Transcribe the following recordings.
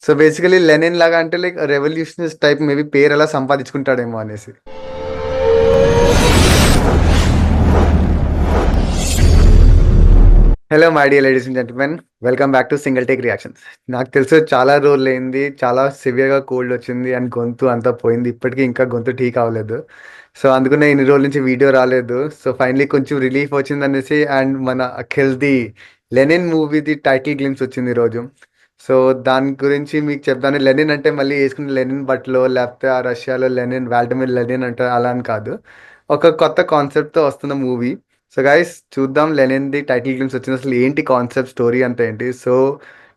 So basically Lenin లాగా అంటే like revolutionist type maybe పేరు ఎలా సంపాదించుకుంటాడేమో అనేసి. Hello my dear ladies and gentlemen, welcome back to single take reactions. నాకు తెలుసు చాలా రోజులు అయింది, చాలా సివియర్గా కోల్డ్ వచ్చింది అండ్ గొంతు అంతా పోయింది. ఇప్పటికీ ఇంకా గొంతు ఠీక్ అవ్వలేదు. సో అందుకనే ఇన్ని రోజుల నుంచి వీడియో రాలేదు. సో ఫైనలీ కొంచెం రిలీఫ్ వచ్చింది అనేసి అండ్ మన అఖిల్ది లెనిన్ మూవీది టైటిల్ గ్లిమ్స్ వచ్చింది ఈరోజు. సో దాని గురించి మీకు చెప్తాను. లెనిన్ అంటే మళ్ళీ వేసుకునే లెనిన్ బట్టలో లేకపోతే ఆ రష్యాలో లెనిన్ వాల్డిమిర్ లెనిన్ అంటారు అలా అని కాదు. ఒక కొత్త కాన్సెప్ట్తో వస్తున్న మూవీ. సో గైస్ చూద్దాం లెనిన్‌ది టైటిల్ గేమ్స్ వచ్చింది. అసలు ఏంటి కాన్సెప్ట్, స్టోరీ అంతా ఏంటి? సో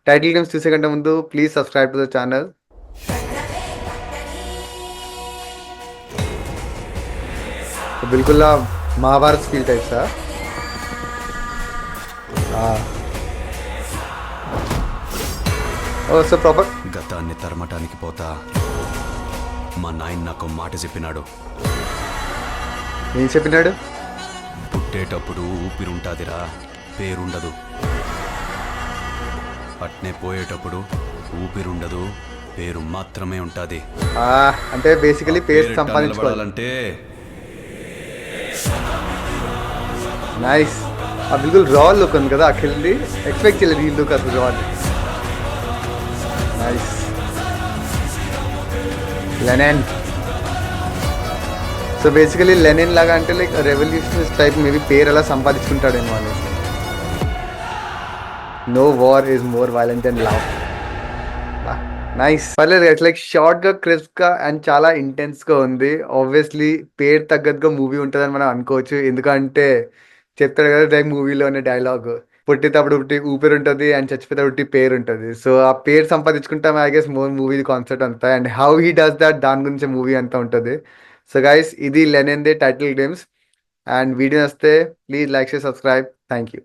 టైటిల్ గేమ్స్ చూసే కంటే ముందు please subscribe to the channel. So బిల్కుల్లా మహాభారత్ ఫీల్ టైప్సా? ఓ సో ప్రాపర్ గతాన్ని తరమటానికి పోతా మా నాయన నాకు మాట చెప్పినాడు. ఏం చెప్పినాడు? పుట్టేటప్పుడు ఊపిరుంటాదిరా, పేరుండదు. అట్నే పోయేటప్పుడు ఊపిరుండదు, పేరు మాత్రమే ఉంటుంది. అంటే బేసికలీ పేరు సంపాదించుకోవాలి. అంటే నైస్. ఆ బిల్కుల్ రా లుక్ ఉంది కదా అఖిల్ది. ఎక్స్పెక్ట్ చేయలేదు ఈ లుక్ అసలు రా. Nice. Lenin. So basically Lenin లాగా అంటే లైక్ రెవల్యూషనిస్ట్ టైప్ మేబీ పేరు ఎలా సంపాదించుకుంటాడేమో అనేసి. No war is more violent and love. Nice. పర్లేదు, ఇట్స్ లైక్ షార్ట్గా క్రిస్ప్గా అండ్ చాలా ఇంటెన్స్గా ఉంది. ఆబ్వియస్లీ పేరు తగ్గట్టుగా మూవీ ఉంటుందని మనం అనుకోవచ్చు. ఎందుకంటే చెప్తాడు కదా లైక్ మూవీలోనే డైలాగ్, పుట్టేటప్పుడు ఉట్టి ఊపిరి ఉంటుంది అండ్ చచ్చిపోతే ఉట్టి పేరు ఉంటుంది. సో ఆ పేరు సంపాదించుకుంటాం I guess more movie concept అంతా and how he does that దాని గురించి మూవీ అంతా ఉంటుంది. సో గైస్ ఇది లెనిన్ దే టైటిల్ గేమ్స్. అండ్ వీడియో వస్తే please like share subscribe. Thank you.